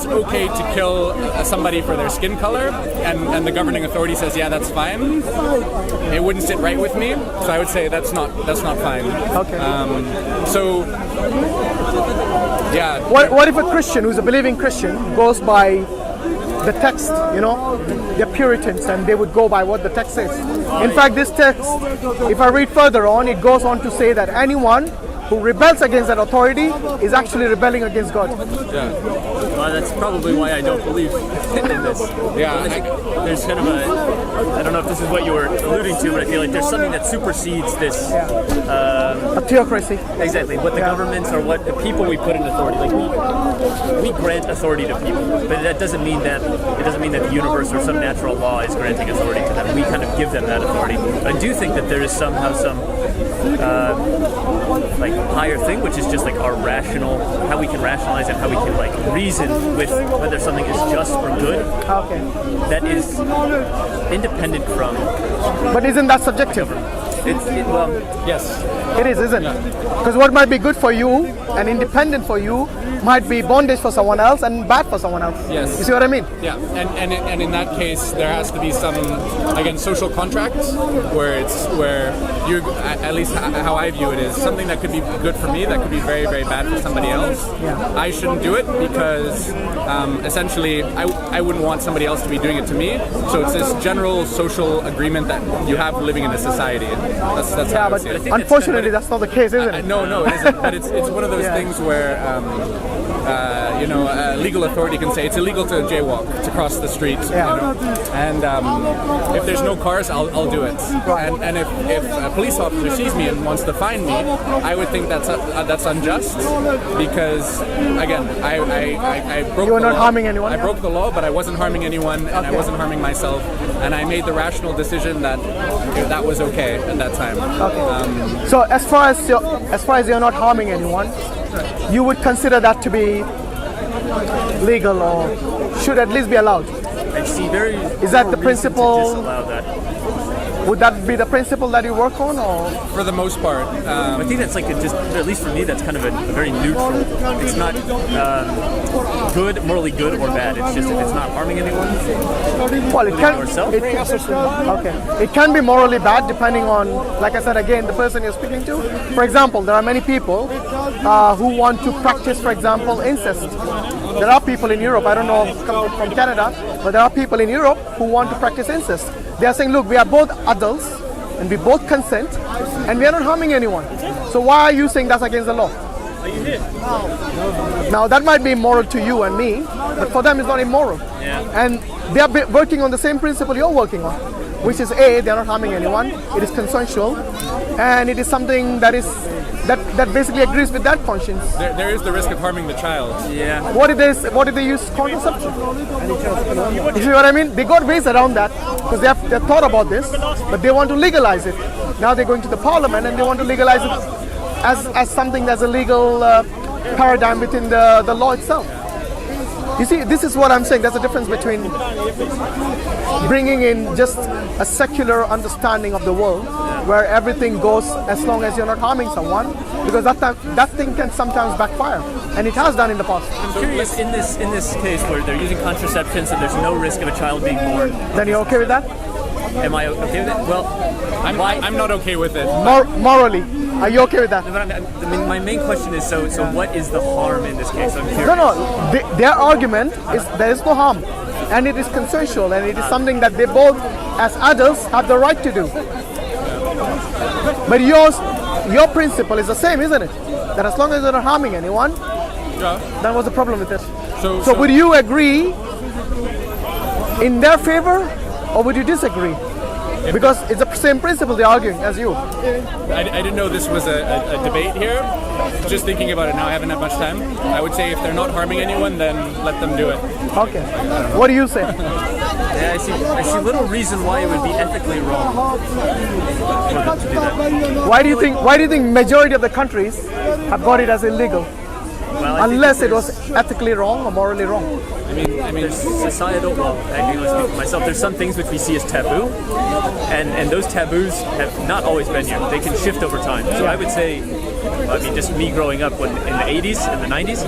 it's okay to kill somebody for their skin color, and the governing authority says, yeah, that's fine, it wouldn't sit right with me. So I would say that's not fine. Okay. So, yeah. What if a Christian who's a believing Christian goes by the text, they're Puritans and they would go by what the text says. In fact, this text, if I read further on, it goes on to say that anyone who rebels against that authority is actually rebelling against God. Yeah. Well, that's probably why I don't believe in this. Yeah. I think there's kind of I don't know if this is what you were alluding to, but I feel like there's something that supersedes this. A theocracy. Exactly. What the governments or what the people we put in authority. Like we grant authority to people, but that doesn't mean that the universe or some natural law is granting authority to them. We kind of give them that authority. But I do think that there is somehow some like higher thing, which is just like our rational, how we can rationalize and how we can like reason with whether something is just or good. Okay. That is independent from. But isn't that subjective? Well, yes. It is, isn't it? Because what might be good for you and independent for you might be bondage for someone else and bad for someone else. Yes. You see what I mean? Yeah, and in that case, there has to be some, again, social contracts where you, at least how I view it, is something that could be good for me that could be very, very bad for somebody else. Yeah. I shouldn't do it because essentially I wouldn't want somebody else to be doing it to me. So it's this general social agreement that you have living in a society. That's how I see it. Unfortunately, that's not the case, isn't it? No, it isn't. But it's one of those things where legal authority can say it's illegal to jaywalk, to cross the street. And if there's no cars, I'll do it. And if a police officer sees me and wants to fine me, I would think that's unjust because again, I broke. You were not harming anyone. I broke the law, but I wasn't harming anyone, and I wasn't harming myself, and I made the rational decision that that was okay at that time. Okay. So as far as you're not harming anyone, you would consider that to be legal or should at least be allowed? I see very. Is that the reason principle? To disallow that. Would that be the principle that you work on, or? For the most part, I think that's like at least for me, that's kind of a very neutral. It's not good, morally good or bad. It's just if it's not harming anyone. Well, it can. It can be morally bad depending on, like I said again, the person you're speaking to. For example, there are many people who want to practice, for example, incest. There are people in Europe, I don't know from Canada, but there are people in Europe who want to practice incest. They are saying, look, we are both adults and we both consent and we are not harming anyone. So why are you saying that's against the law? Now that might be immoral to you and me, but for them it's not immoral. Yeah. And they are working on the same principle you're working on, which is A, they are not harming anyone, it is consensual, and it is something that basically agrees with that conscience. There is the risk of harming the child. Yeah. What if they use contraception? You see what I mean? They got ways around that because they have thought about this, but they want to legalize it. Now they're going to the parliament and they want to legalize it as something that's a legal paradigm within the law itself. You see, this is what I'm saying. There's a difference between bringing in just a secular understanding of the world, where everything goes as long as you're not harming someone, because that thing can sometimes backfire, and it has done in the past. I'm curious, in this case where they're using contraception, so there's no risk of a child being born. Then you're okay with that? Am I okay with it? Well, I'm not okay with it. Morally, are you okay with that? I mean, my main question is, so what is the harm in this case? I'm curious. No. Their argument is there is no harm, and it is consensual, and it is something that they both, as adults, have the right to do. But your principle is the same, isn't it? That as long as you're not harming anyone, then what's the problem with it? So would you agree in their favor, or would you disagree? Because it's the same principle they're arguing as you. I didn't know this was a debate here. Just thinking about it now, I haven't had much time. I would say if they're not harming anyone, then let them do it. Okay. What do you say? Yeah, I see little reason why it would be ethically wrong for them to do that. Why do you think majority of the countries have got it as illegal? Well, I think unless that it was ethically wrong or morally wrong. I mean, there's societal, well, I can speak for myself, there's some things which we see as taboo, and those taboos have not always been here. They can shift over time. So I would say, I mean, just me growing up in the 80s, in the 90s,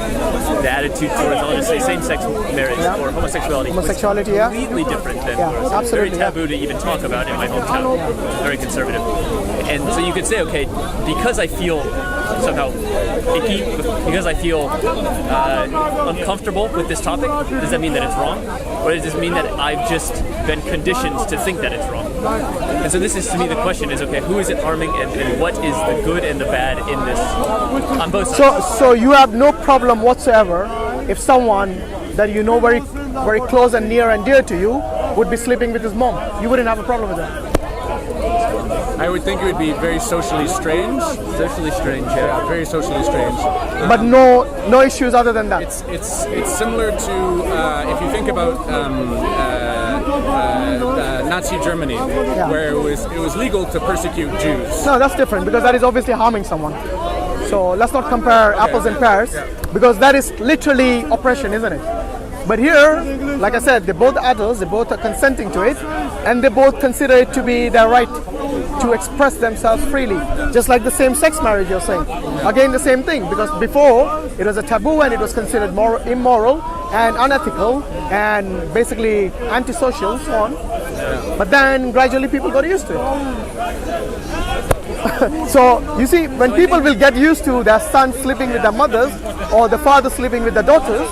the attitude towards, I'll just say, same-sex marriage or homosexuality was completely different than yours. It's very taboo to even talk about in my hometown. Very conservative. And so you could say, okay, because I feel somehow icky, because I feel uncomfortable with this topic, does that mean that it's wrong? Or does this mean that I've just been conditioned to think that it's wrong? And so this is, to me, the question is, okay, who is it harming and what is the good and the bad in this on both sides? So you have no problem whatsoever if someone that you know very, very close and near and dear to you would be sleeping with his mom. You wouldn't have a problem with that. I would think it would be very socially strange. Socially strange, yeah. Very socially strange. But no issues other than that. It's similar to if you think about Nazi Germany, where it was legal to persecute Jews. No, that's different because that is obviously harming someone. So let's not compare apples and pears because that is literally oppression, isn't it? But here, like I said, they're both adults, they both are consenting to it, and they both consider it to be their right to express themselves freely. Just like the same-sex marriage you're saying. Again, the same thing, because before it was a taboo and it was considered more immoral and unethical and basically antisocial, so on. But then gradually people got used to it. So you see, when people will get used to their sons sleeping with their mothers or the father sleeping with their daughters,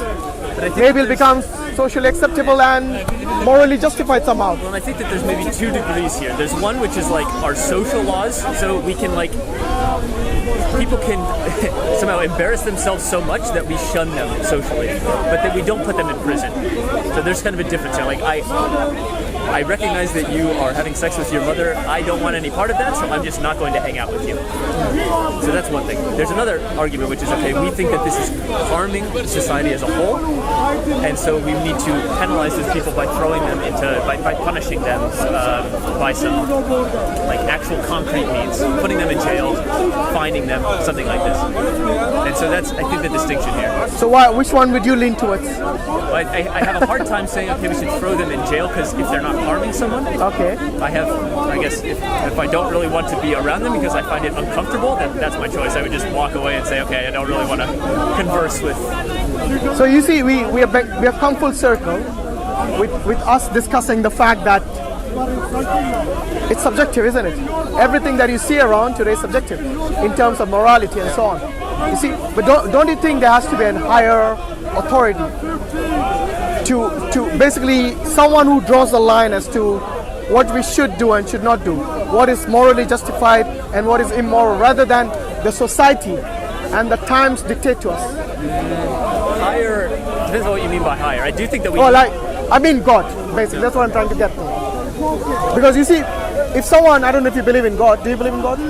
they will become socially acceptable and morally justified somehow. Well, and I think that there's maybe 2 degrees here. There's one which is like our social laws, so we can like, people can somehow embarrass themselves so much that we shun them socially, but that we don't put them in prison. So there's kind of a difference here. Like I recognize that you are having sex with your mother. I don't want any part of that, so I'm just not going to hang out with you. So that's one thing. There's another argument, which is, okay, we think that this is harming society as a whole, and so we need to penalize these people by throwing them into, by punishing them by some like actual concrete means, putting them in jail, fining them, something like this. And so that's, I think, the distinction here. So which one would you lean towards? Well, I have a hard time saying, okay, we should throw them in jail, because if they're not harming someone, okay, I guess if I don't really want to be around them because I find it uncomfortable, then that's my choice. I would just walk away and say, okay, I don't really want to converse with. So you see, we have come full circle with us discussing the fact that it's subjective, isn't it? Everything that you see around today is subjective in terms of morality and so on. You see, but don't you think there has to be a higher authority to basically someone who draws the line as to what we should do and should not do, what is morally justified and what is immoral, rather than the society and the times dictate to us? Higher, depends on what you mean by higher. I do think that we... I mean God, basically. That's what I'm trying to get to. Because you see, if someone, I don't know if you believe in God. Do you believe in God?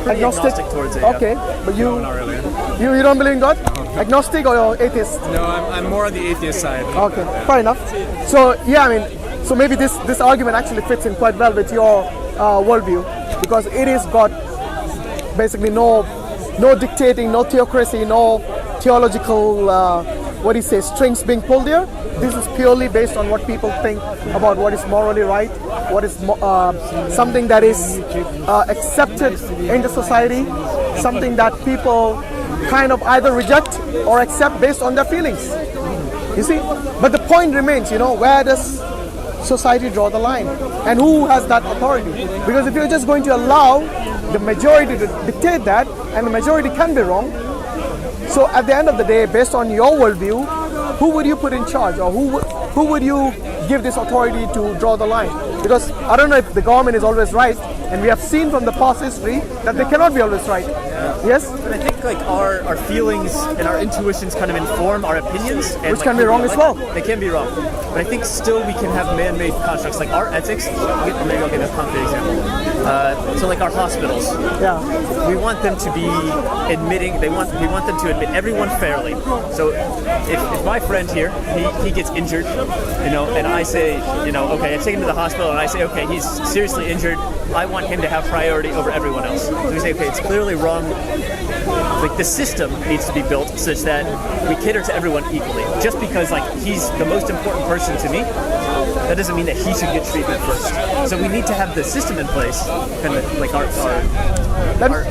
agnostic towards it. Okay, but you... No, not really. You don't believe in God? Agnostic or atheist? No, I'm more on the atheist side. Okay, fair enough. So yeah, I mean, so maybe this argument actually fits in quite well with your worldview, because it is God, basically no dictating, no theocracy, no theological strings being pulled here. This is purely based on what people think about what is morally right, what is something that is accepted in the society, something that people kind of either reject or accept based on their feelings. You see, but the point remains, where does society draw the line, and who has that authority? Because if you're just going to allow the majority to dictate that, and the majority can be wrong, so at the end of the day, based on your worldview, who would you put in charge, or who would you give this authority to draw the line? Because I don't know if the government is always right, and we have seen from the past history that they cannot be always right. Yes? And I think our feelings and our intuitions kind of inform our opinions. And which can be wrong as well. They can be wrong. But I think still we can have man-made constructs. Like our ethics, maybe I'll give a concrete example. So like our hospitals. Yeah. We want them to be admitting, we want them to admit everyone fairly. So if my friend here, he gets injured, and I say, okay, I take him to the hospital and I say, okay, he's seriously injured, I want him to have priority over everyone else. So we say, okay, it's clearly wrong. Like the system needs to be built such that we cater to everyone equally. Just because like he's the most important person to me, that doesn't mean that he should get treatment first. So we need to have the system in place, kind of like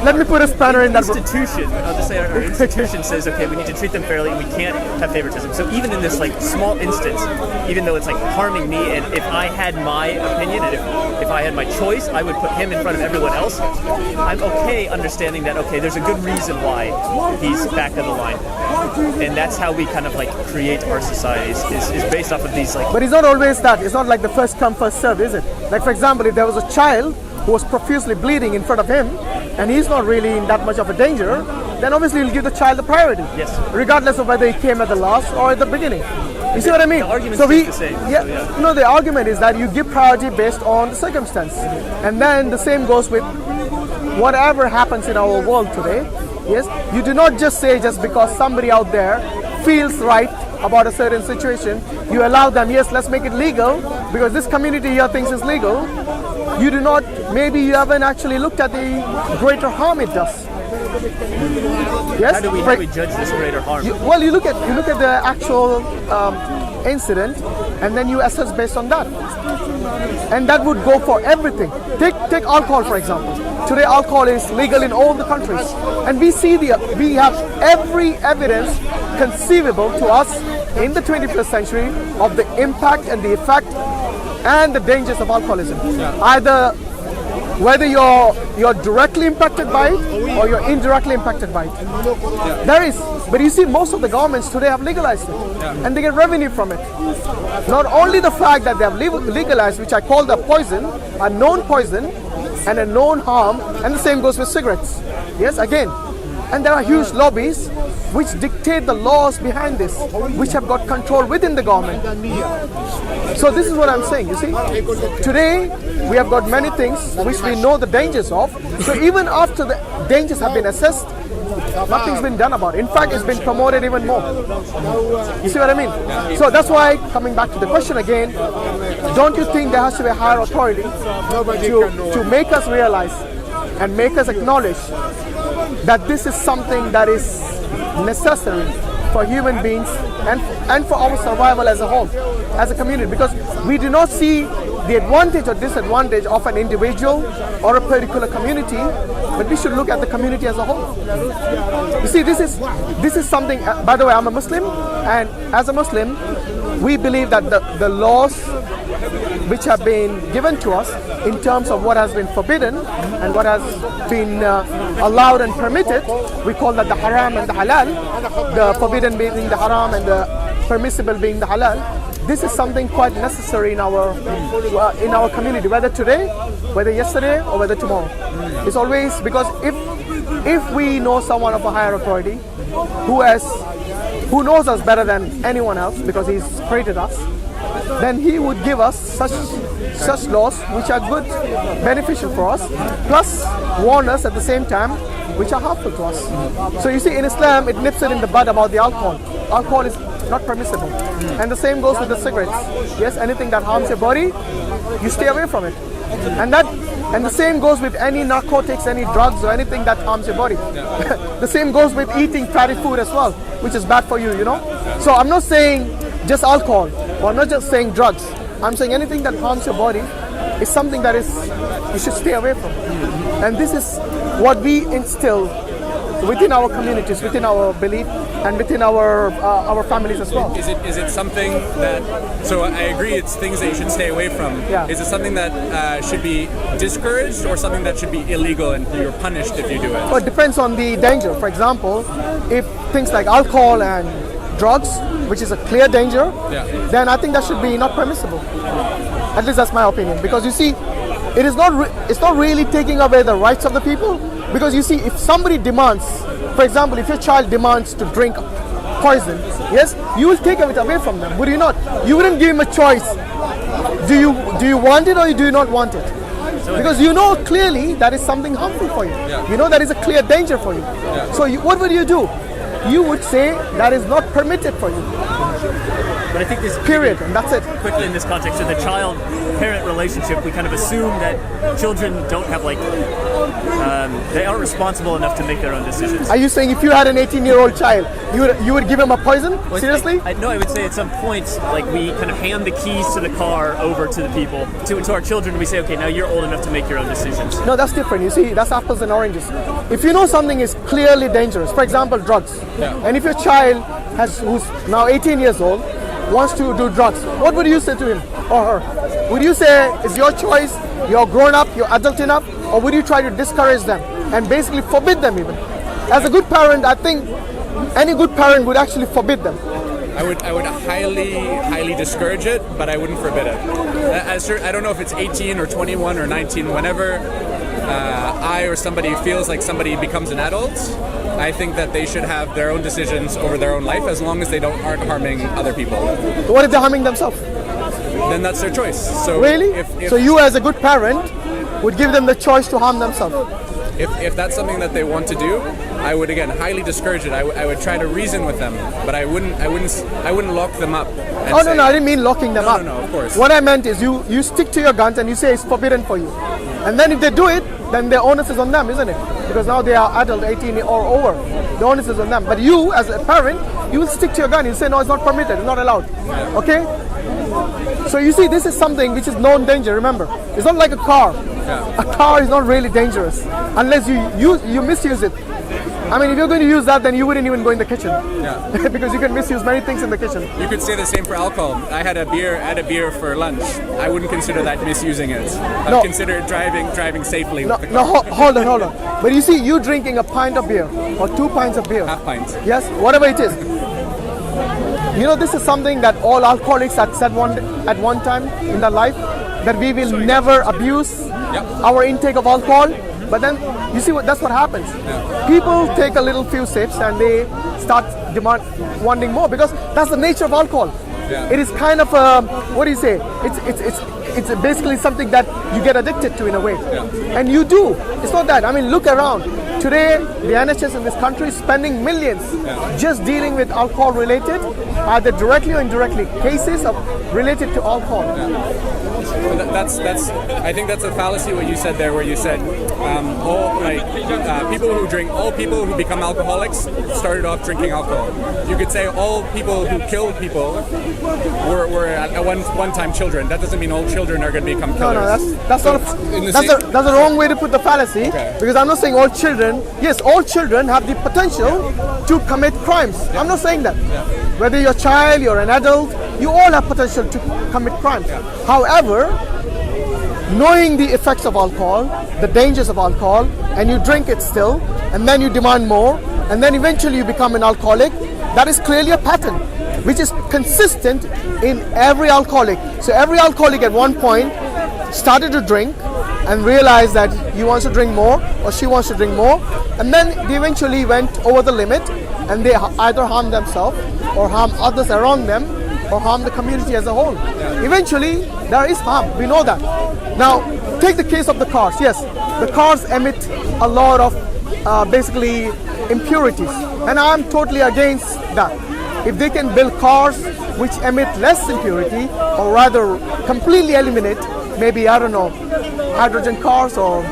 let me put a spanner in that institution. I'll just say our institution says, okay, we need to treat them fairly, and we can't have favoritism. So even in this like small instance, even though it's like harming me, and if I had my opinion and if I had my choice, I would put him in front of everyone else. I'm okay understanding that, okay, there's a good reason why he's back of the line, and that's how we kind of like create our societies is based off of these like. But it's not always that. It's not like the first come first serve, is it? Like for example, if there was a child who was profusely bleeding in front of him, and he's not really in that much of a danger, then obviously he'll give the child the priority. Yes. Regardless of whether he came at the last or at the beginning. You see what I mean? The argument is the same. Yeah. No, the argument is that you give priority based on the circumstance, and then the same goes with whatever happens in our world today. Yes, you do not just say just because somebody out there feels right about a certain situation, you allow them, yes, let's make it legal because this community here thinks it's legal. You do not, maybe you haven't actually looked at the greater harm it does. Yes? How do we judge this greater harm? You look at the actual incident, and then you assess based on that. And that would go for everything. Take alcohol for example. Today alcohol is legal in all the countries, and we have every evidence conceivable to us in the 21st century of the impact and the effect and the dangers of alcoholism. Either whether you're directly impacted by it or you're indirectly impacted by it. There is, but you see most of the governments today have legalized it, and they get revenue from it. Not only the fact that they have legalized, which I call the poison, a known poison and a known harm, and the same goes with cigarettes. Yes, again. And there are huge lobbies which dictate the laws behind this, which have got control within the government. So this is what I'm saying, you see. Today, we have got many things which we know the dangers of. So even after the dangers have been assessed, nothing's been done about it. In fact, it's been promoted even more. You see what I mean? So that's why, coming back to the question again, don't you think there has to be a higher authority to make us realize and make us acknowledge that this is something that is necessary for human beings and for our survival as a whole, as a community, because we do not see the advantage or disadvantage of an individual or a particular community, but we should look at the community as a whole. You see, this is something, by the way, I'm a Muslim, and as a Muslim, we believe that the laws which have been given to us in terms of what has been forbidden and what has been allowed and permitted, we call that the haram and the halal, the forbidden being the haram and the permissible being the halal. This is something quite necessary in our community, whether today, whether yesterday, or whether tomorrow. It's always because if we know someone of a higher authority who knows us better than anyone else because he's created us, then he would give us such laws which are good, beneficial for us, plus warn us at the same time, which are harmful to us. So you see, in Islam, it nips it in the bud about the alcohol. Alcohol is not permissible. And the same goes with the cigarettes. Yes, anything that harms your body, you stay away from it. And the same goes with any narcotics, any drugs, or anything that harms your body. The same goes with eating fatty food as well, which is bad for you, you know. So I'm not saying just alcohol, or I'm not just saying drugs. I'm saying anything that harms your body is something that you should stay away from. And this is what we instill within our communities, within our belief, and within our families as well. Is it something that? So I agree, it's things that you should stay away from. Yeah. Is it something that should be discouraged, or something that should be illegal and you're punished if you do it? Well, it depends on the danger. For example, if things like alcohol and drugs, which is a clear danger, then I think that should be not permissible. At least that's my opinion. Because you see, it's not really taking away the rights of the people. Because you see, if somebody demands, for example, if your child demands to drink poison, yes, you will take it away from them, would you not? You wouldn't give him a choice. Do you want it or do you not want it? Because you know clearly that is something harmful for you. You know that is a clear danger for you. So what would you do? You would say that is not permitted for you. But I think this Period, and that's it. quickly in this context of the child-parent relationship, we kind of assume that children don't have they aren't responsible enough to make their own decisions. Are you saying if you had an 18-year-old child, you would give him a poison? Seriously? No, I would say at some point, we kind of hand the keys to the car over to the people, to our children. We say, okay, now you're old enough to make your own decisions. No, that's different. You see, that's apples and oranges. If you know something is clearly dangerous, for example, drugs, and if your child who's now 18 years old wants to do drugs, what would you say to him or her? Would you say it's your choice, you're grown up, you're adult enough, or would you try to discourage them and basically forbid them even? As a good parent, I think any good parent would actually forbid them. I would highly discourage it, but I wouldn't forbid it. I don't know if it's 18 or 21 or 19, whenever I or somebody feels like somebody becomes an adult, I think that they should have their own decisions over their own life as long as they aren't harming other people. What if they're harming themselves? Then that's their choice. So really? So you as a good parent would give them the choice to harm themselves? If that's something that they want to do, I would again highly discourage it. I would try to reason with them, but I wouldn't lock them up. No, I didn't mean locking them up. No, of course. What I meant is you stick to your guns and you say it's forbidden for you. And then if they do it, then the onus is on them, isn't it? Because now they are adult, 18 or over. The onus is on them. But you, as a parent, you will stick to your gun. You say, no, it's not permitted, it's not allowed. Okay? So you see, this is something which is known danger, remember. It's not like a car. A car is not really dangerous unless you misuse it. I mean, if you're going to use that, then you wouldn't even go in the kitchen. Because you can misuse many things in the kitchen. You could say the same for alcohol. I had a beer for lunch. I wouldn't consider that misusing it. I'd consider it driving safely with the car. Hold on. But you see, you drinking a pint of beer or 2 pints of beer. Half pint. Yes, whatever it is. You know, this is something that all alcoholics had said at one time in their life, that we will never abuse our intake of alcohol. But then, you see, that's what happens. People take a little few sips and they start wanting more, because that's the nature of alcohol. It is kind of what do you say? It's basically something that you get addicted to in a way, and you do. It's not that. I mean, look around. Today, the NHS in this country is spending millions just dealing with alcohol-related, either directly or indirectly, cases related to alcohol. I think that's a fallacy what you said there, where you said people who drink, all people who become alcoholics started off drinking alcohol. You could say all people who killed people were at one-time children. That doesn't mean all children are going to become killers. No, that's the wrong way to put the fallacy. Because I'm not saying all children. Yes, all children have the potential to commit crimes. I'm not saying that. Whether you're a child, you're an adult, you all have potential to commit crimes. However, knowing the effects of alcohol, the dangers of alcohol, and you drink it still, and then you demand more, and then eventually you become an alcoholic, that is clearly a pattern which is consistent in every alcoholic. So every alcoholic at one point started to drink and realized that he wants to drink more or she wants to drink more, and then they eventually went over the limit and they either harm themselves or harm others around them or harm the community as a whole. Eventually there is harm, we know that. Now take the case of the cars. Yes, the cars emit a lot of basically impurities, and I'm totally against that. If they can build cars which emit less impurity, or rather completely eliminate, maybe, I don't know, hydrogen cars or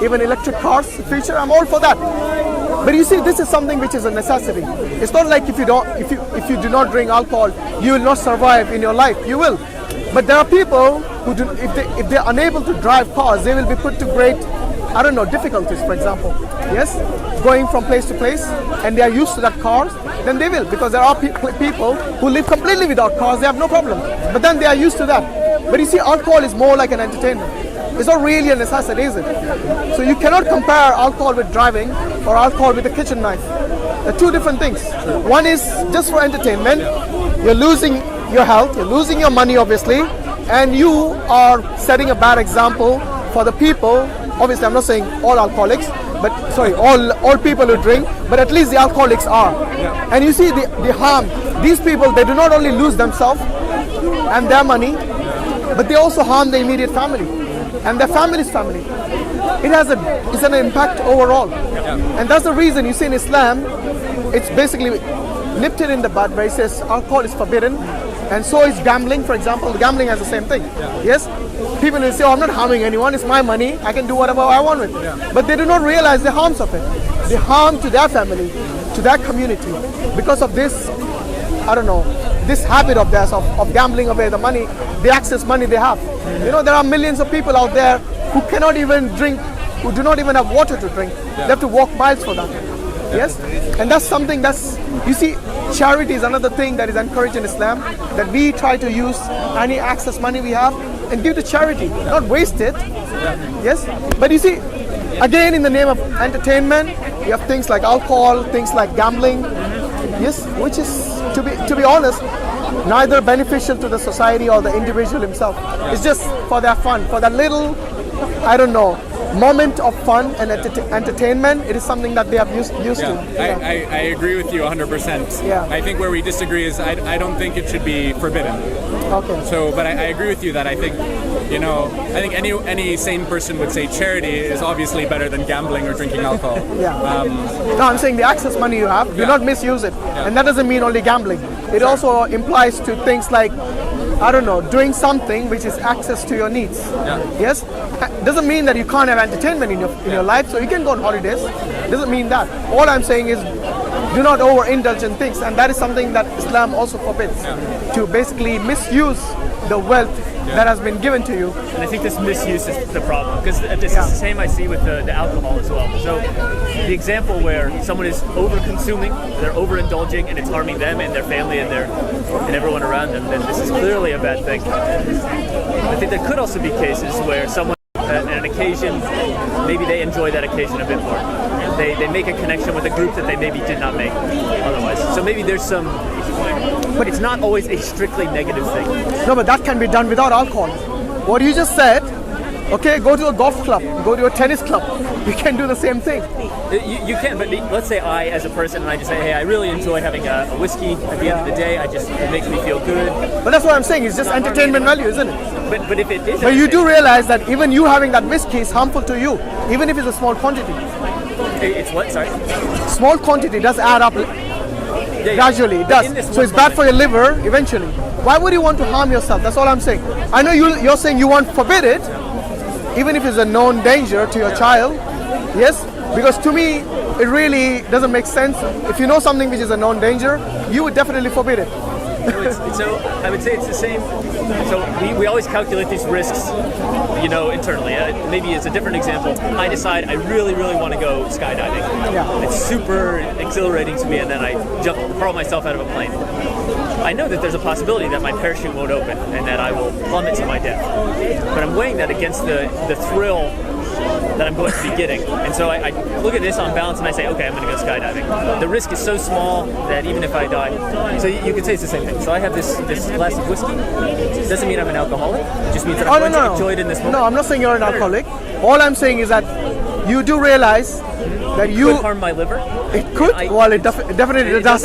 even electric cars in the future, I'm all for that. But you see, this is something which is a necessity. It's not like if you do not drink alcohol, you will not survive in your life. You will. But there are people who do, if they're unable to drive cars, they will be put to great, I don't know, difficulties, for example. Yes, going from place to place, and they are used to that cars, then they will, because there are people who live completely without cars, they have no problem. But then they are used to that. But you see, alcohol is more like an entertainment. It's not really a necessity, is it? So you cannot compare alcohol with driving or alcohol with a kitchen knife. They're two different things. One is just for entertainment. You're losing your health, you're losing your money, obviously, and you are setting a bad example for the people. Obviously, I'm not saying all alcoholics, but sorry, all people who drink, but at least the alcoholics are. And you see the harm. These people, they do not only lose themselves and their money, but they also harm the immediate family and their family's family. It's an impact overall. And that's the reason you see in Islam, it's basically nipped it in the bud, where he says alcohol is forbidden, and so is gambling, for example. Gambling has the same thing. Yes? People will say, oh, I'm not harming anyone, it's my money, I can do whatever I want with it. But they do not realize the harms of it. The harm to their family, to their community, because of this, I don't know, this habit of theirs of gambling away the money, the excess money they have. You know, there are millions of people out there who cannot even drink, who do not even have water to drink. They have to walk miles for that. Yes? And that's something you see, charity is another thing that is encouraged in Islam, that we try to use any excess money we have and give to charity, not waste it. Yes? But you see, again, in the name of entertainment, you have things like alcohol, things like gambling, yes, which is, to be honest, neither beneficial to the society or the individual himself. It's just for their fun, for that little, I don't know, moment of fun and entertainment. It is something that they have used to. I agree with you 100%. Yeah. I think where we disagree is I don't think it should be forbidden. Okay. So, but I agree with you that I think any sane person would say charity is obviously better than gambling or drinking alcohol. No, I'm saying the excess money you have, do not misuse it. And that doesn't mean only gambling. It also implies to things like, I don't know, doing something which is access to your needs. Yes? Doesn't mean that you can't have entertainment in your life, so you can go on holidays. Doesn't mean that. All I'm saying is, do not overindulge in things, and that is something that Islam also forbids. To basically misuse the wealth that has been given to you. And I think this misuse is the problem, because this is the same I see with the alcohol as well. So the example where someone is over-consuming, they're overindulging, and it's harming them and their family and everyone around them, then this is clearly a bad thing. I think there could also be cases where someone at an occasion, maybe they enjoy that occasion a bit more. They make a connection with a group that they maybe did not make otherwise. So maybe there's some, but it's not always a strictly negative thing. No, but that can be done without alcohol. What you just said, okay, go to a golf club, go to a tennis club. You can do the same thing. You can, but let's say I, as a person, and I just say, hey, I really enjoy having a whiskey at the end of the day. It makes me feel good. But that's what I'm saying. It's just entertainment value, isn't it? But if it is, but you do realize that even you having that whiskey is harmful to you, even if it's a small quantity. It's what? Sorry. Small quantity does add up. Gradually, it does. So it's bad for your liver eventually. Why would you want to harm yourself? That's all I'm saying. I know you're saying you want to forbid it, even if it's a known danger to your child. Yes, because to me, it really doesn't make sense. If you know something which is a known danger, you would definitely forbid it. So I would say it's the same. So we always calculate these risks, internally. Maybe it's a different example. I decide I really, really want to go skydiving. It's super exhilarating to me, and then I hurl myself out of a plane. I know that there's a possibility that my parachute won't open and that I will plummet to my death. But I'm weighing that against the thrill that I'm going to be getting. And so I look at this on balance and I say, okay, I'm going to go skydiving. The risk is so small that even if I die, so you could say it's the same thing. So I have this glass of whiskey. It doesn't mean I'm an alcoholic. It just means that I'm going to enjoy it in this moment. No, I'm not saying you're an alcoholic. All I'm saying is that you do realize that you could harm my liver. It could. It definitely does.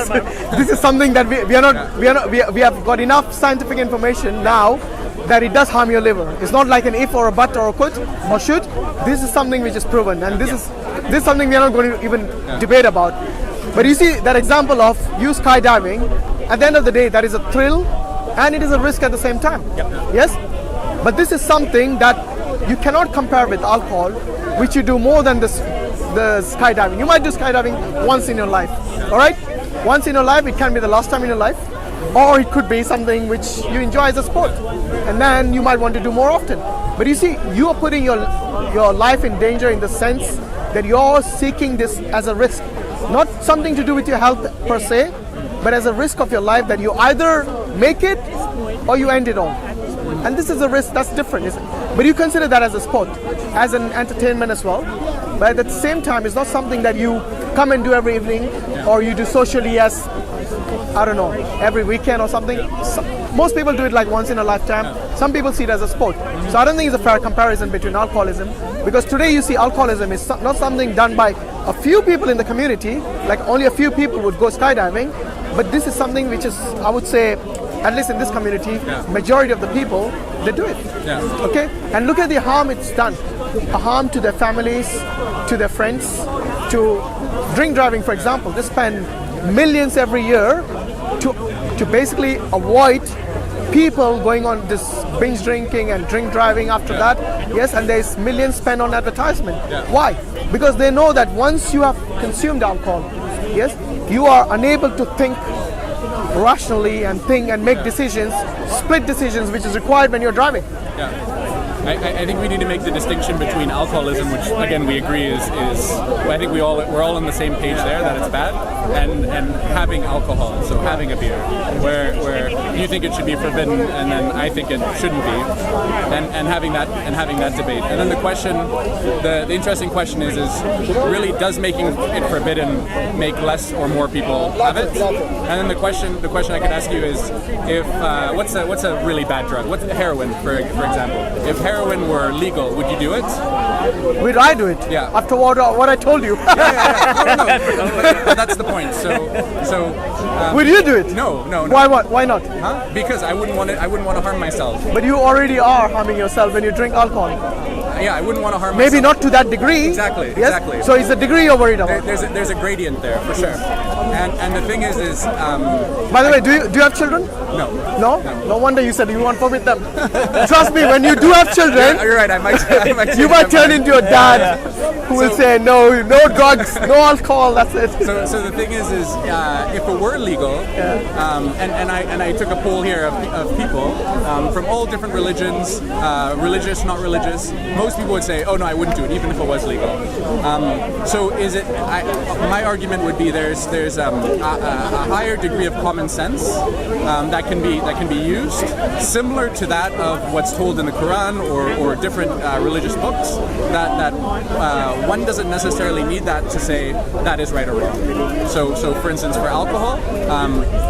This is something that we have got enough scientific information now that it does harm your liver. It's not like an if or a but or a could or should. This is something which is proven, and this is something we are not going to even debate about. But you see that example of you skydiving. At the end of the day, that is a thrill, and it is a risk at the same time. Yes, but this is something that you cannot compare with alcohol, which you do more than the skydiving. You might do skydiving once in your life. All right, once in your life. It can be the last time in your life. Or it could be something which you enjoy as a sport, and then you might want to do more often. But you see, you are putting your life in danger in the sense that you're seeking this as a risk, not something to do with your health per se, but as a risk of your life that you either make it or you end it all. And this is a risk that's different, isn't it? But you consider that as a sport, as an entertainment as well. But at the same time, it's not something that you come and do every evening, or you do socially as, I don't know, every weekend or something. Most people do it like once in a lifetime. Some people see it as a sport. So I don't think it's a fair comparison between alcoholism, because today you see alcoholism is not something done by a few people in the community, like only a few people would go skydiving, but this is something which is, I would say, at least in this community, majority of the people, they do it. Okay? And look at the harm it's done. A harm to their families, to their friends, to drink driving, for example. They spend millions every year to basically avoid people going on this binge drinking and drink driving after that. Yes, and there's millions spent on advertisement. Why? Because they know that once you have consumed alcohol, yes, you are unable to think rationally and think and make decisions, split decisions, which is required when you're driving. I think we need to make the distinction between alcoholism, which again we agree is I think we're all on the same page there that it's bad, and having alcohol, so having a beer, where you think it should be forbidden and then I think it shouldn't be, and having that debate. And then the question, the interesting question is really, does making it forbidden make less or more people have it? And then the question I could ask you is, if what's a really bad drug? What's heroin, for example? If heroin were legal, would you do it? Would I do it? Yeah. After what I told you. No. But that's the point. So. Would you do it? No. Why not? Huh? Because I wouldn't want to harm myself. But you already are harming yourself when you drink alcohol. Yeah, I wouldn't want to harm Maybe myself. not to that degree. Exactly. Yes? Exactly. So it's the degree you're worried about. There's a gradient there for sure. And the thing is. By the way, do you have children? No. No wonder you said you want to forbid them. Trust me, when you do have children, you're right. I might. You might turn into a dad who will say no drugs, no alcohol. That's it. So the thing is if it were legal, and I took a poll here of people from all different religions, religious, not religious. Most people would say, oh no, I wouldn't do it, even if it was legal. So is it? My argument would be there's a higher degree of common sense that can be used, similar to that of what's told in the Quran or different religious books. That one doesn't necessarily need that to say that is right or wrong. So for instance, for alcohol,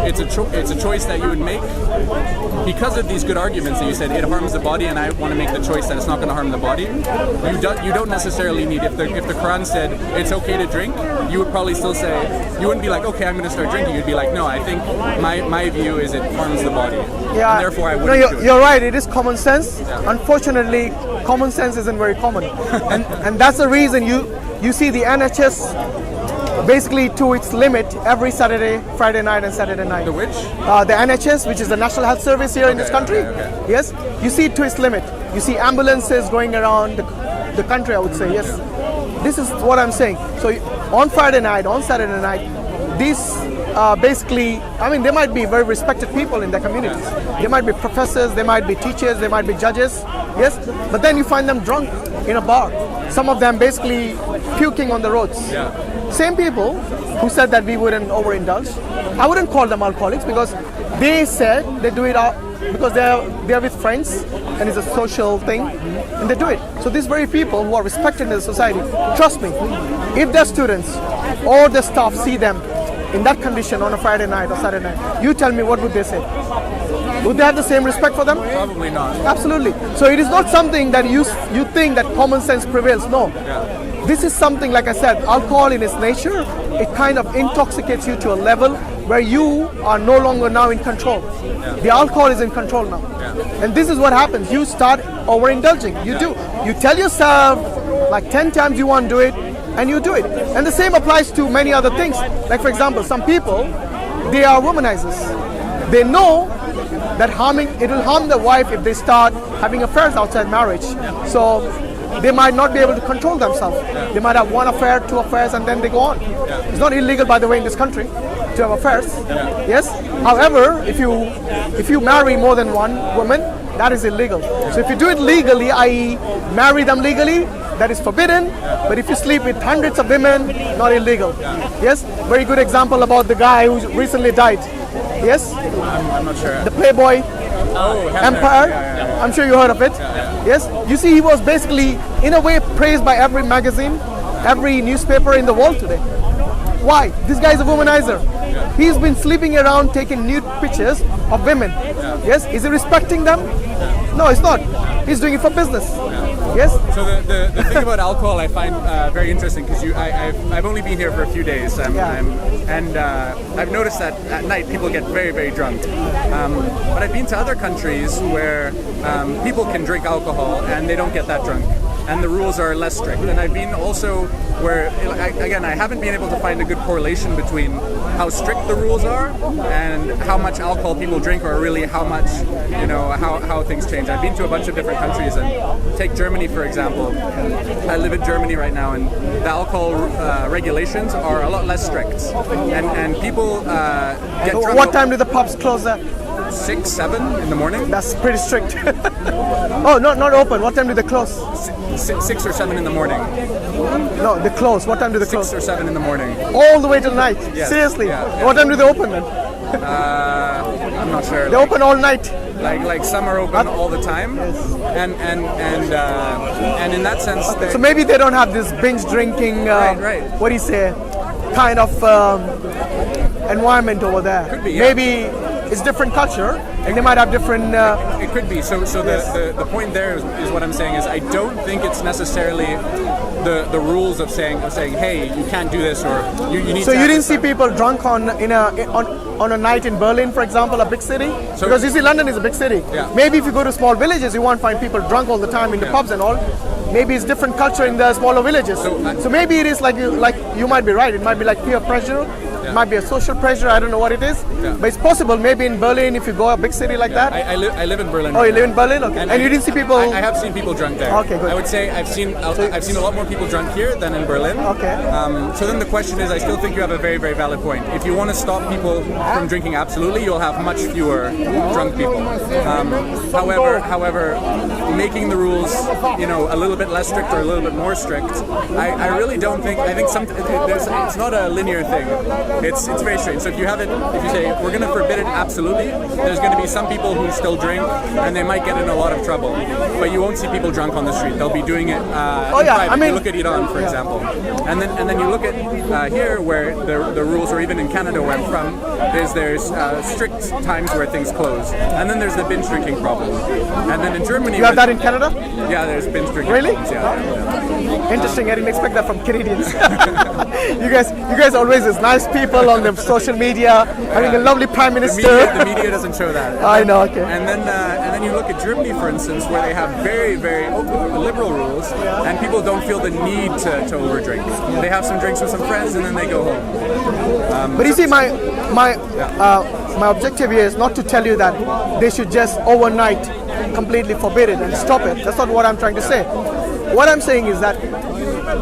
it's a choice that you would make because of these good arguments that you said it harms the body, and I want to make the choice that it's not going to harm the body. You don't necessarily need, if the Quran said it's okay to drink, you would probably still say, you wouldn't be like, okay, I'm going to start drinking. You'd be like, no, I think my view is it harms the body. Yeah. And therefore I wouldn't do it. You're right. It is common sense. Yeah. Unfortunately, common sense isn't very common, and that's the reason you see the NHS basically to its limit every Saturday, Friday night, and Saturday night. The which? The NHS, which is the National Health Service here in this country. Okay. Yes, you see it to its limit. You see ambulances going around the country, I would say. Yes, this is what I'm saying. So on Friday night, on Saturday night, these basically, I mean, they might be very respected people in their communities. They might be professors, they might be teachers, they might be judges. Yes, but then you find them drunk in a bar. Some of them basically puking on the roads. Yeah. Same people who said that we wouldn't overindulge. I wouldn't call them alcoholics because they said they do it because they're with friends and it's a social thing and they do it. So these very people who are respected in the society, trust me, if their students or their staff see them in that condition on a Friday night or Saturday night, you tell me what would they say? Would they have the same respect for them? Probably not. Absolutely. So it is not something that you think that common sense prevails. No. Yeah. This is something, like I said, alcohol in its nature, it kind of intoxicates you to a level where you are no longer now in control. Yeah. The alcohol is in control now. Yeah. And this is what happens. You start overindulging. You do. You tell yourself like 10 times you want to do it, and you do it. And the same applies to many other things. Like for example, some people, they are womanizers. They know that it will harm the wife if they start having affairs outside marriage. So they might not be able to control themselves. They might have one affair, two affairs, and then they go on. It's not illegal, by the way, in this country to have affairs. Yes. However, if you marry more than one woman, that is illegal. So if you do it legally, i.e. marry them legally, that is forbidden. But if you sleep with hundreds of women, not illegal. Yes. Very good example about the guy who recently died. Yes. I'm not sure. The Playboy Empire. I'm sure you heard of it. Yes. You see, he was basically, in a way, praised by every magazine, every newspaper in the world today. Why? This guy is a womanizer. He's been sleeping around taking nude pictures of women. Yes. Is he respecting them? No, it's not. He's doing it for business. Yes. So the thing about alcohol I find very interesting because I've only been here for a few days, and I've noticed that at night people get very, very drunk. But I've been to other countries where people can drink alcohol and they don't get that drunk. and the rules are less strict. And I've been also where, again, I haven't been able to find a good correlation between how strict the rules are and how much alcohol people drink, or really how much, how things change. I've been to a bunch of different countries, and take Germany for example. I live in Germany right now, and the alcohol regulations are a lot less strict, and people get drunk. What time do the pubs close at? 6, 7 in the morning. That's pretty strict. Oh, not open. What time do they close? 6 or 7 in the morning. No, they close. What time do they close? 6 or 7 in the morning. All the way till night? Yes. Seriously? Yeah. What time do they open then? I'm not sure. They open all night. Like some are open all the time, and in that sense, So maybe they don't have this binge drinking. Right. What do you say? Kind of environment over there. Could be. Yeah. Maybe it's different culture, and they might have different. It could be. So the point there is what I'm saying is I don't think it's necessarily the rules of saying hey, you can't do this, or you need. So to you didn't see people drunk on a night in Berlin, for example, a big city? So, because you see, London is a big city. Yeah. Maybe if you go to small villages, you won't find people drunk all the time in the pubs and all. Maybe it's different culture in the smaller villages. So maybe it is like you might be right. It might be like peer pressure. It might be a social pressure. I don't know what it is. Yeah. But it's possible. Maybe in Berlin, if you go a big city like that. I live in Berlin. Oh, you live in Berlin? Okay. And you didn't see people. I have seen people drunk there. Okay, good. I would say I've seen a lot more people drunk here than in Berlin. Okay. So then the question is, I still think you have a very, very valid point. If you want to stop people from drinking, absolutely, you'll have much fewer drunk people. However, making the rules, a little bit less strict or a little bit more strict, I really don't think. I think it's not a linear thing. It's very strange. So if you say we're going to forbid it absolutely, there's going to be some people who still drink, and they might get in a lot of trouble. But you won't see people drunk on the street. They'll be doing it. I mean, you look at Iran, for example, and then you look at here where the rules, or even in Canada where I'm from, there's strict times where things close, and then there's the binge drinking problem, and then in Germany You have that in Canada? Yeah, there's binge drinking. Really? Problems, yeah. Interesting. I didn't expect that from Canadians. You guys always as nice people on the social media, having a lovely prime minister. The media doesn't show that. I know. Okay. And then you look at Germany, for instance, where they have very, very liberal rules, and people don't feel the need to overdrink. They have some drinks with some friends, and then they go home. But you see, my objective here is not to tell you that they should just overnight completely forbid it and stop it. That's not what I'm trying to say. What I'm saying is that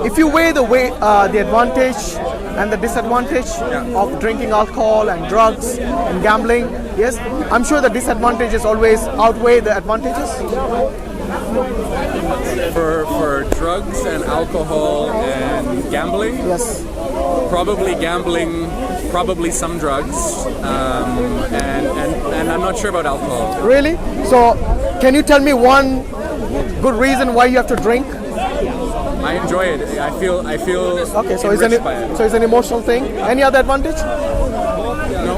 if you weigh the advantage and the disadvantage of drinking alcohol and drugs and gambling, yes, I'm sure the disadvantages always outweigh the advantages. For drugs and alcohol and gambling, yes, probably gambling, probably some drugs, and I'm not sure about alcohol. Really? So, can you tell me one good reason why you have to drink? I enjoy it. I feel. Okay, so enriched by it. it's an emotional thing. Any other advantage? No.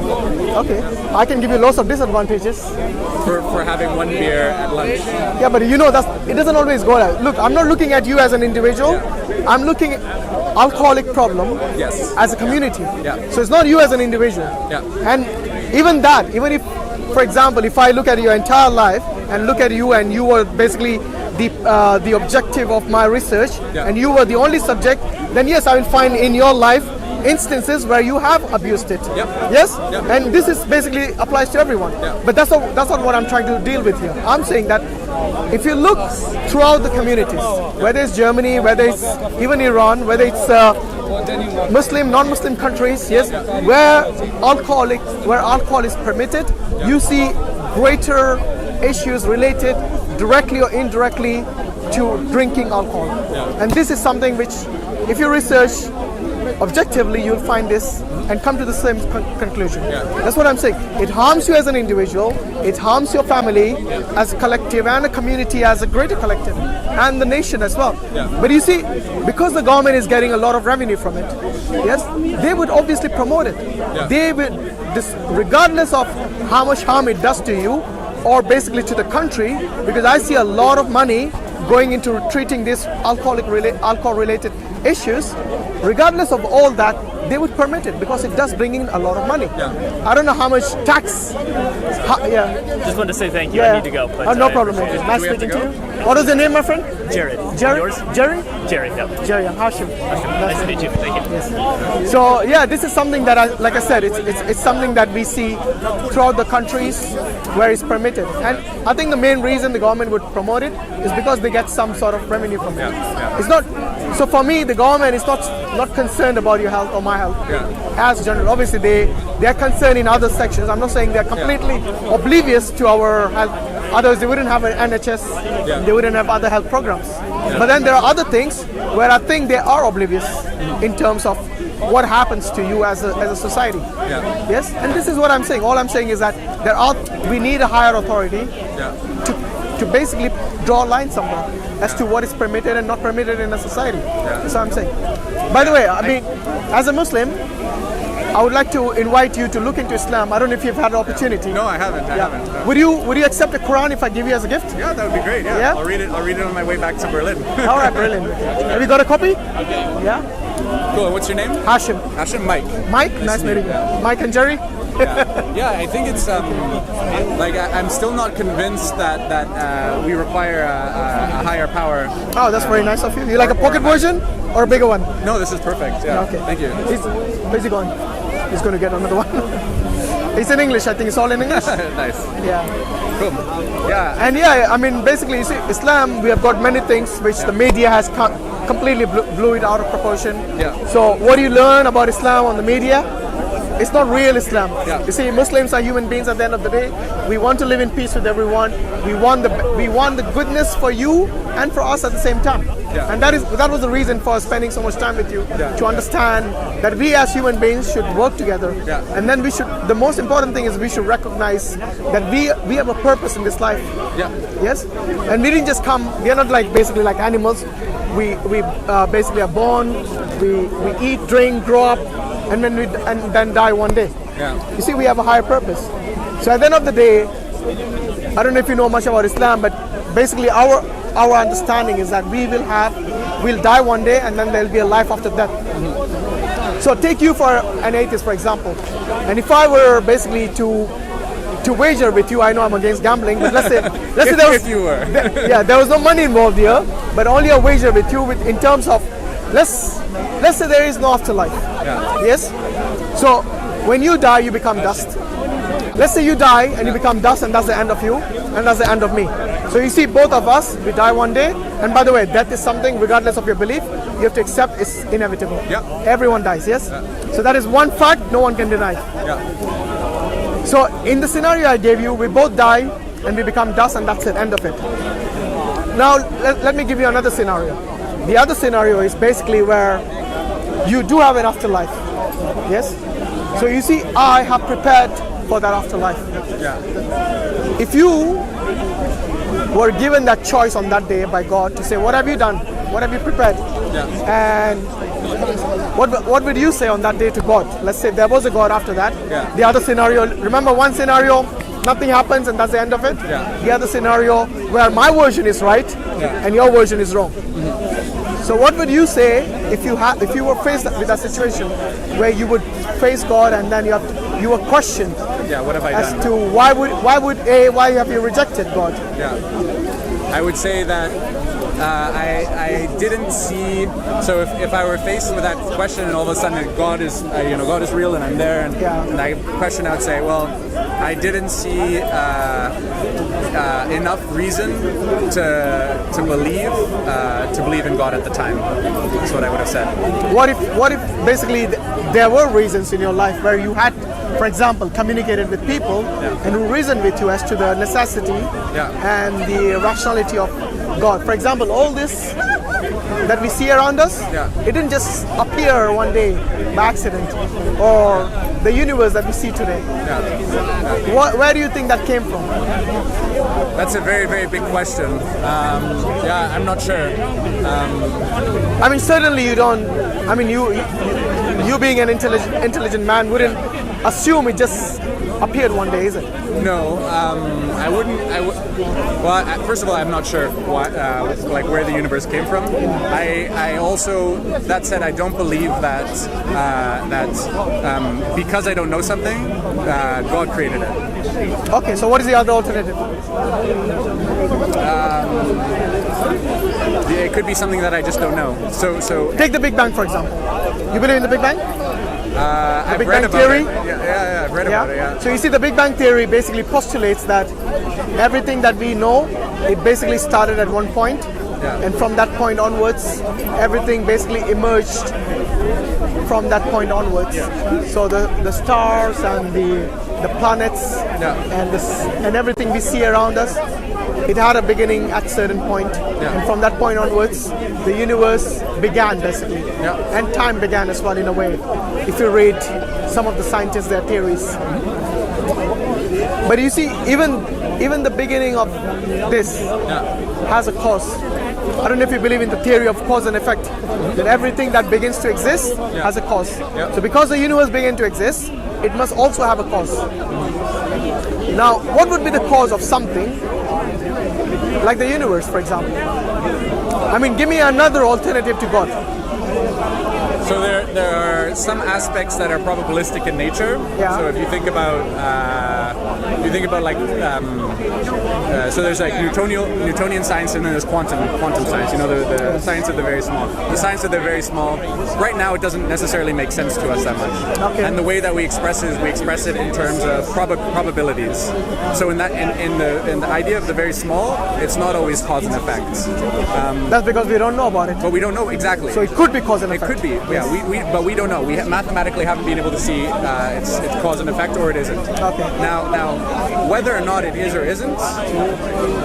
Okay, I can give you lots of disadvantages. For having one beer at lunch. Yeah, but it doesn't always go like. Look, I'm not looking at you as an individual. Yeah. I'm looking at alcoholic problem as a community. Yeah. So it's not you as an individual. Yeah. And even if, for example, if I look at your entire life and look at you and you were basically the objective of my research, and you were the only subject, then yes, I will find in your life instances where you have abused it. Yep. Yes? Yep. And this is basically applies to everyone. Yep. But that's not what I'm trying to deal with here. I'm saying that if you look throughout the communities, whether it's Germany, whether it's even Iran, whether it's Muslim, non-Muslim countries, yes, where alcohol is permitted, you see greater issues related directly or indirectly to drinking alcohol. And this is something which, if you research objectively, you'll find this and come to the same conclusion. That's what I'm saying. It harms you as an individual, it harms your family as a collective, and a community as a greater collective, and the nation as well. But you see, because the government is getting a lot of revenue from it, yes, they would obviously promote it. They would, regardless of how much harm it does to you, or basically to the country, because I see a lot of money going into treating this alcohol-related issues, regardless of all that, they would permit it because it does bring in a lot of money. I don't know how much tax. Just wanted to say thank you. Yeah. I need to go. But No problem. Nice speaking to you. What is your name, my friend? Jared. Jerry? Yours? Jerry? Jerry. Yep. Jerry, I'm Hashim. Nice to meet you. Thank you. So yeah, this is something that, like I said, it's something that we see throughout the countries where it's permitted. And I think the main reason the government would promote it is because they get some sort of revenue from it. It's not. So for me, the government is not concerned about your health or my health as general. Obviously, they are concerned in other sections. I'm not saying they're completely oblivious to our health. Otherwise, they wouldn't have an NHS. They wouldn't have other health programs. But then there are other things where I think they are oblivious in terms of what happens to you as a society. Yes, and this is what I'm saying. All I'm saying is that we need a higher authority to basically draw a line somewhere as to what is permitted and not permitted in a society. That's what I'm saying. By the way, I mean, as a Muslim, I would like to invite you to look into Islam. I don't know if you've had the opportunity. No, I haven't. I haven't. No. Would you accept the Quran if I give you as a gift? Yeah, that would be great. Yeah. I'll read it on my way back to Berlin. All right, brilliant. Have you got a copy? Yeah. Cool. What's your name? Hashim. Hashim. Mike. Mike, nice meeting you. Mike and Jerry. Yeah, I think it's like I'm still not convinced that we require a higher power. Oh, that's very nice of you. You like a pocket version or a bigger one? No, this is perfect. Yeah. Okay. Thank you. Where's he going? He's going to get another one. It's in English. I think it's all in English. Nice. Yeah. Cool. Yeah. And yeah, I mean, basically, you see, Islam, we have got many things which the media has completely blew it out of proportion. Yeah. So what do you learn about Islam on the media? It's not real Islam. Yeah. You see, Muslims are human beings at the end of the day. We want to live in peace with everyone. We want the goodness for you and for us at the same time. Yeah. And that was the reason for spending so much time with you, to understand that we as human beings should work together. Yeah. And then the most important thing is we should recognize that we have a purpose in this life. Yeah. Yes? And we didn't just come, we are not basically like animals. We basically are born, we eat, drink, grow up, and then die one day. Yeah. You see, we have a higher purpose. So at the end of the day, I don't know if you know much about Islam, but basically our understanding is that we'll die one day, and then there'll be a life after death. So take you for an atheist, for example, and if I were basically to wager with you, I know I'm against gambling, but let's say there was, if you were. there was no money involved here, but only a wager with you in terms of let's say there is no afterlife. Yeah. Yes. So when you die, you become dust. Let's say you die and you become dust, and that's the end of you, and that's the end of me. So you see, both of us, we die one day. And by the way, death is something, regardless of your belief, you have to accept it's inevitable. Yeah. Everyone dies, yes? So that is one fact no one can deny. Yeah. So in the scenario I gave you, we both die and we become dust, and that's it, end of it. Now, let me give you another scenario. The other scenario is basically where you do have an afterlife. Yes? So you see, I have prepared for that afterlife. Yeah. If you were given that choice on that day by God to say, what have you done? What have you prepared? Yeah. And what would you say on that day to God? Let's say there was a God after that. Yeah. The other scenario, remember one scenario, nothing happens and that's the end of it? Yeah. The other scenario where my version is right and your version is wrong. So what would you say if you were faced with a situation where you would face God and then you were questioned? Yeah, what have I as done? to why have you rejected God? Yeah, I would say that I didn't see. So if I were faced with that question and all of a sudden God is God is real and I'm there and I question, I would say, well, I didn't see enough reason to believe in God at the time. That's what I would have said. What if basically there were reasons in your life where you had, for example, communicated with people and who reasoned with you as to the necessity and the rationality of God. For example, all this that we see around us, it didn't just appear one day by accident, or the universe that we see today. Where do you think that came from? That's a very, very big question. I'm not sure. I mean, certainly you don't. I mean, you being an intelligent man wouldn't assume it just appeared one day, is it? No, I wouldn't. Well, first of all, I'm not sure like where the universe came from. I also, that said, I don't believe that because I don't know something, God created it. Okay, so what is the other alternative? It could be something that I just don't know. So Take the Big Bang, for example. You believe in the Big Bang? I've Big read Bang about Theory? it. Yeah, I've read about it. Yeah. So you see, the Big Bang Theory basically postulates that everything that we know, it basically started at one point, and from that point onwards, everything basically emerged from that point onwards. So the stars and the planets and everything we see around us, it had a beginning at a certain point, and from that point onwards, the universe began basically, and time began as well in a way. If you read some of the scientists, their theories. But you see, even the beginning of this has a cause. I don't know if you believe in the theory of cause and effect, that everything that begins to exist has a cause. So because the universe began to exist, it must also have a cause. Now, what would be the cause of something like the universe, for example? I mean, give me another alternative to God. So there are some aspects that are probabilistic in nature. Yeah. So if you think about like so there's like Newtonian science and then there's quantum science. You know, the science of the very small. The science of the very small. Right now, it doesn't necessarily make sense to us that much. Okay. And the way that we express it in terms of probabilities. So in the idea of the very small, it's not always cause and effect. That's because we don't know about it. But we don't know exactly. So it could be cause and effect. It could be. Yeah, but we don't know. We mathematically haven't been able to see it's cause and effect, or it isn't. Okay. Now, whether or not it is or isn't,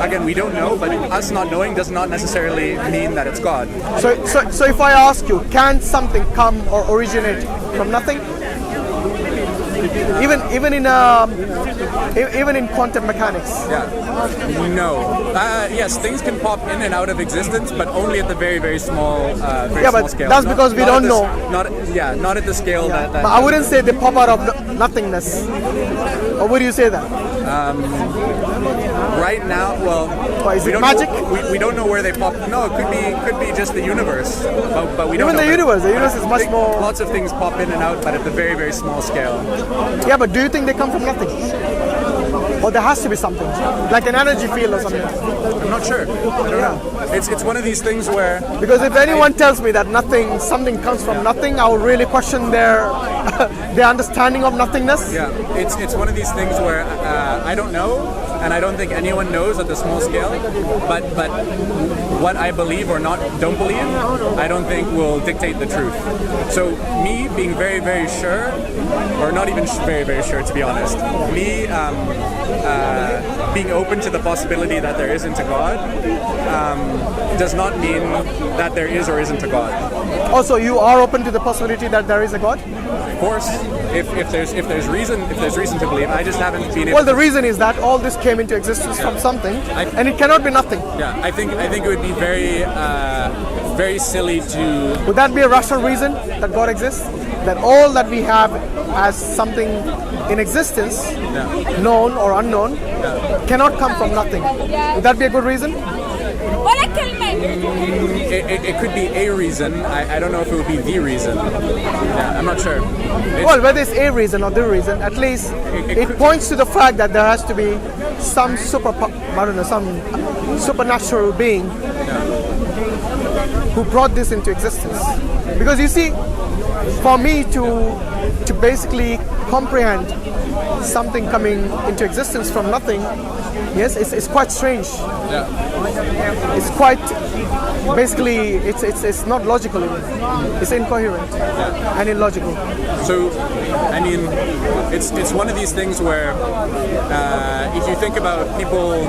again, we don't know. But us not knowing does not necessarily mean that it's God. So if I ask you, can something come or originate from nothing? Even in quantum mechanics. Yeah. No. Yes, things can pop in and out of existence, but only at the very, very small, small scale. That's because we don't know. Not at the scale that. But I wouldn't say they pop out of nothingness. Or would you say that? Right now, well, is it magic? We don't know where they pop. No, it could be just the universe, but we don't know. Even the universe is much more. Lots of things pop in and out, but at the very, very small scale. Yeah, but do you think they come from nothing? Or there has to be something, like an energy field or something? I'm not sure. I don't know. It's one of these things where. Because if anyone tells me that something comes from nothing, I will really question their understanding of nothingness. Yeah, it's one of these things where I don't know, and I don't think anyone knows at the small scale. But what I believe or don't believe, I don't think will dictate the truth. So me being very, very sure, or not even very, very sure, to be honest, me being open to the possibility that there isn't a God does not mean that there is or isn't a God. Also, you are open to the possibility that there is a God? Of course, if there's reason to believe, I just haven't been able. Well, the reason is that all this came into existence from something, and it cannot be nothing. Yeah, I think it would be very very silly to. Would that be a rational reason that God exists? That all that we have as something in existence, known or unknown, cannot come from nothing. Would that be a good reason? It could be a reason. I don't know if it would be the reason. Yeah, I'm not sure. Well, whether it's a reason or the reason, at least it points to the fact that there has to be some supernatural being who brought this into existence. Because you see, for me to basically comprehend something coming into existence from nothing, yes, it's quite strange. Yeah. It's quite, basically, it's not logical even. It's incoherent and illogical. So, I mean, it's one of these things where if you think about people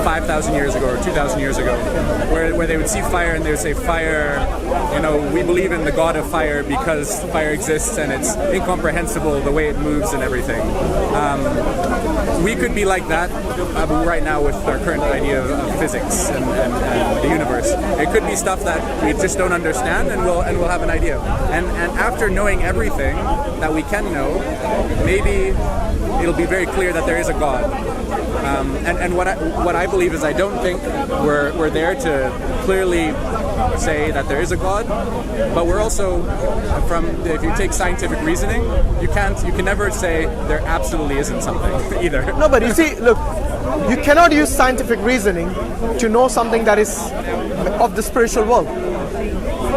5,000 years ago or 2,000 years ago, where they would see fire and they would say, fire, we believe in the God of fire because fire exists and it's incomprehensible the way it moves and everything. We could be like that right now with our current idea of physics and the universe. It could be stuff that we just don't understand, and we'll have an idea. And after knowing everything that we can know, maybe it'll be very clear that there is a God. And what I believe is I don't think we're there to clearly say that there is a God, but we're also if you take scientific reasoning, you can never say there absolutely isn't something either. No, but you see, look, you cannot use scientific reasoning to know something that is of the spiritual world.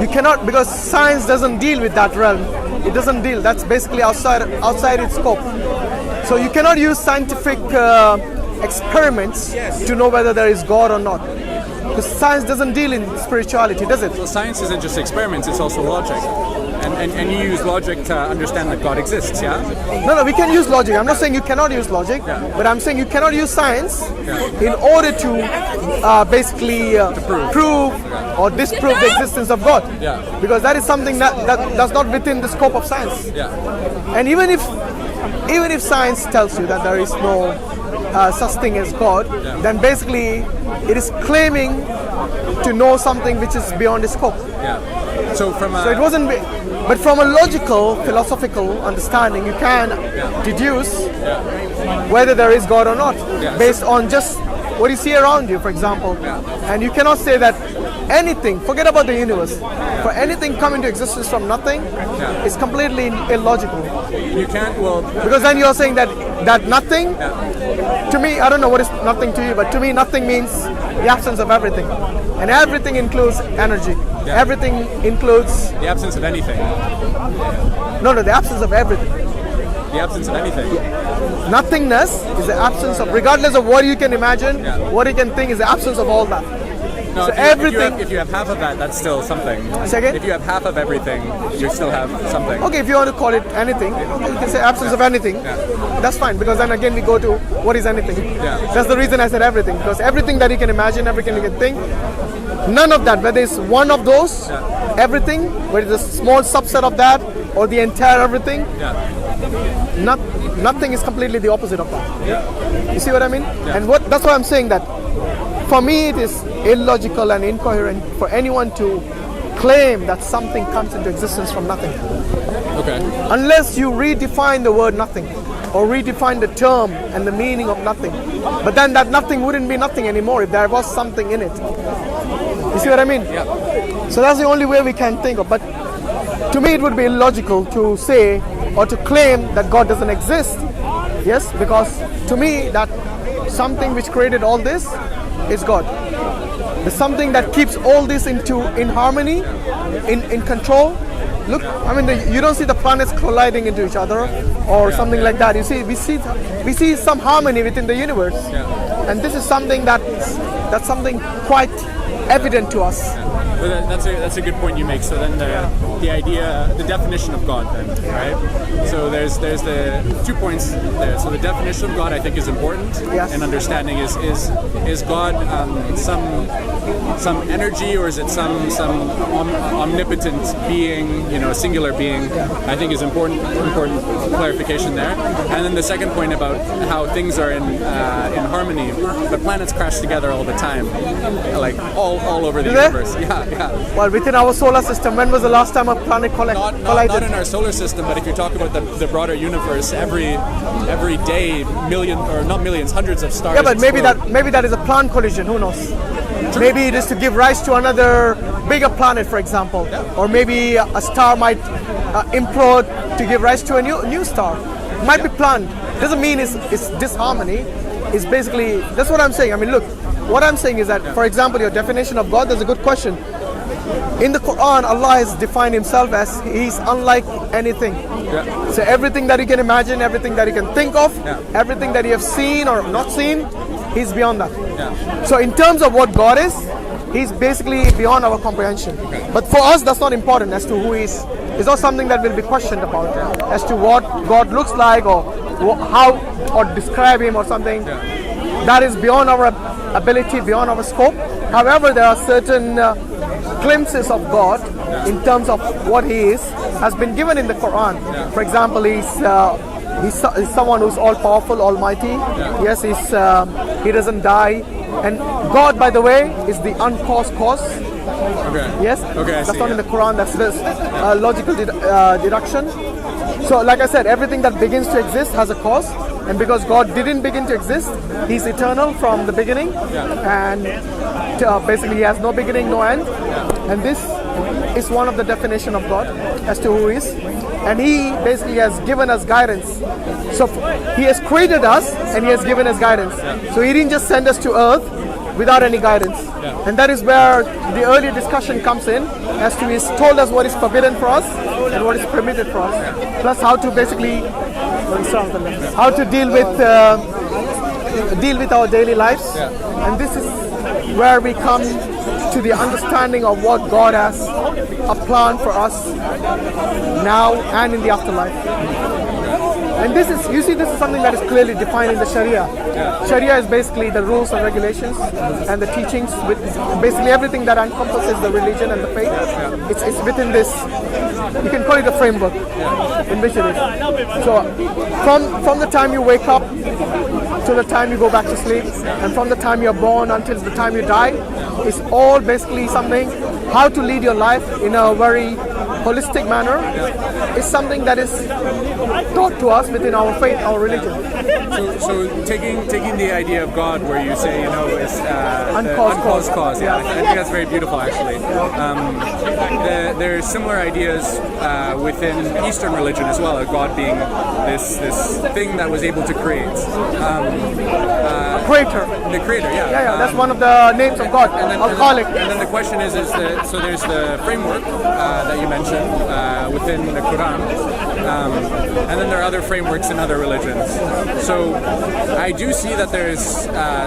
You cannot, because science doesn't deal with that realm. It doesn't deal. That's basically outside its scope. So you cannot use scientific experiments to know whether there is God or not. Because science doesn't deal in spirituality, does it? Well, science isn't just experiments, it's also logic. And you use logic to understand that God exists, yeah? No, we can use logic. I'm not saying you cannot use logic, but I'm saying you cannot use science in order to basically prove or disprove the existence of God. Yeah. Because that is something that's not within the scope of science. Yeah. And even if science tells you that there is no such thing as God, then basically it is claiming to know something which is beyond its scope. Yeah. So it wasn't, but from a logical, philosophical understanding, you can deduce whether there is God or not, based on just what you see around you, for example. And you cannot say that anything, forget about the universe, for anything come into existence from nothing is completely illogical. You can't, because then you're saying that nothing, to me, I don't know what is nothing to you, but to me nothing means the absence of everything. And everything includes energy. Yeah. Everything includes... the absence of anything. No, the absence of everything. The absence of anything. Nothingness is the absence of, regardless of what you can imagine, what you can think, is the absence of all that. No, so if you have half of that, that's still something. Second? If you have half of everything, you still have something. Okay, if you want to call it anything, you can say absence of anything. That's fine, because then again we go to what is anything. That's the reason I said everything, because everything that you can imagine, everything you can think, none of that, whether it's one of those, everything, whether it's a small subset of that, or the entire everything, nothing is completely the opposite of that. You see what I mean? And that's why I'm saying that for me it is illogical and incoherent for anyone to claim that something comes into existence from nothing. Okay. Unless you redefine the word nothing, or redefine the term and the meaning of nothing. But then that nothing wouldn't be nothing anymore if there was something in it. You see what I mean? Yeah. So that's the only way we can think of. But to me it would be illogical to say or to claim that God doesn't exist. Yes, because to me that something which created all this is God. The something that keeps all this in harmony, in control. Look, I mean, you don't see the planets colliding into each other or something like that. You see, we see some harmony within the universe, and this is something that's something quite evident to us. But that's a good point you make. So then the idea, the definition of God, then, right? So there's the 2 points there. So the definition of God, I think, is important. Yes. And understanding is God some energy, or is it some omnipotent being, a singular being? I think is important clarification there. And then the second point about how things are in harmony. The planets crash together all the time, like all over the universe. Yeah. Well, within our solar system, when was the last time a planet collided? Not in our solar system, but if you talk about the broader universe, every day, hundreds of stars. Yeah, but maybe that is a planet collision. Who knows? True. Maybe it is to give rise to another bigger planet, for example, or maybe a star might implode to give rise to a new star. It might be planned. Doesn't mean it's disharmony. It's basically, that's what I'm saying. I mean, look, what I'm saying is that, for example, your definition of God, that's a good question. In the Quran, Allah has defined himself as He's unlike anything. Yeah. So everything that you can imagine, everything that you can think of, everything that you have seen or not seen, He's beyond that. Yeah. So in terms of what God is, He's basically beyond our comprehension. Okay. But for us, that's not important as to who He is. It's not something that will be questioned about as to what God looks like or how or describe Him or something. Yeah. That is beyond our ability, beyond our scope. However, there are certain glimpses of God in terms of what He is has been given in the Quran. Yeah. For example, He's someone who's all powerful, almighty. Yeah. Yes, He doesn't die. And God, by the way, is the uncaused cause. Okay. Yes? Okay, I That's see, not in yeah. the Quran, that's this logical deduction. So, like I said, everything that begins to exist has a cause. And because God didn't begin to exist, He's eternal from the beginning. And basically He has no beginning, no end. And this is one of the definition of God as to who He is. And He basically has given us guidance. So He has created us and He has given us guidance. So He didn't just send us to earth without any guidance. And that is where the earlier discussion comes in as to He's told us what is forbidden for us and what is permitted for us. Plus how to basically, how to deal with our daily lives. And this is where we come to the understanding of what God has a plan for us now and in the afterlife. And this is, you see, this is something that is clearly defined in the Sharia. Sharia is basically the rules and regulations and the teachings with basically everything that encompasses the religion and the faith. It's within this, you can call it a framework in which it is. So from the time you wake up to the time you go back to sleep, and from the time you're born until the time you die, it's all basically something, how to lead your life in a very holistic manner is something that is taught to us within our faith, our religion. So taking the idea of God, where you say, is Uncaused cause. I think that's very beautiful, actually. There are similar ideas within Eastern religion as well, of God being this thing that was able to create. Creator. The creator, That's one of the names of God, Al-Khaliq. And then the question is so there's the framework that you mentioned within the Quran, and then there are other frameworks in other religions. So I do see that there's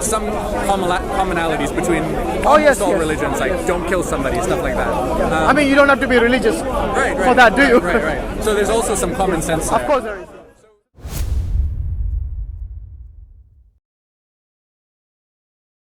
some commonalities between almost all religions, like don't kill somebody, stuff like that. I mean, you don't have to be religious for that, do you? Right. So there's also some common sense there. Of course there is.